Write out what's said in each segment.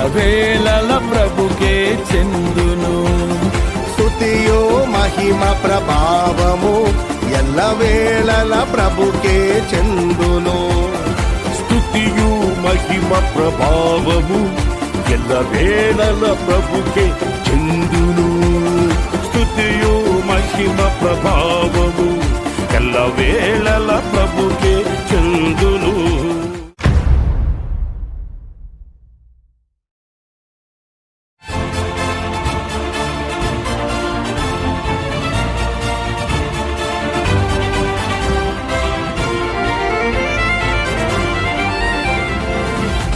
ఎల్లవేళల ప్రభుకే చెందును. స్తుతియు మహిమ ప్రభావము ఎల్లవేళల ప్రభుకే చెందును. స్తుతియు మహిమ ప్రభావము ఎల్లవేళల ప్రభుకే చెందును. స్తుతియు మహిమ ప్రభావము ఎల్లవేళల ప్రభుకే చెందును.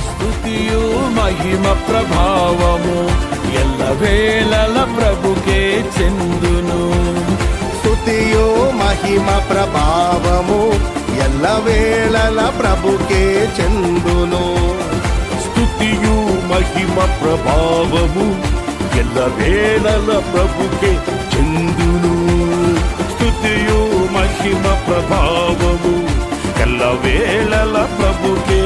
స్తుతియు మహిమ ప్రభావము ఎల్లవేళల ప్రభుకే చెందును. స్తుతియు మహిమ ప్రభావము ఎల్లవేళల ప్రభుకే చెందును. స్తుతియు మహిమ ప్రభావము ఎల్లవేళల ప్రభుకే చెందును. స్తుతియు మహిమ ప్రభావము ఎల్లవేళల ప్రభుకే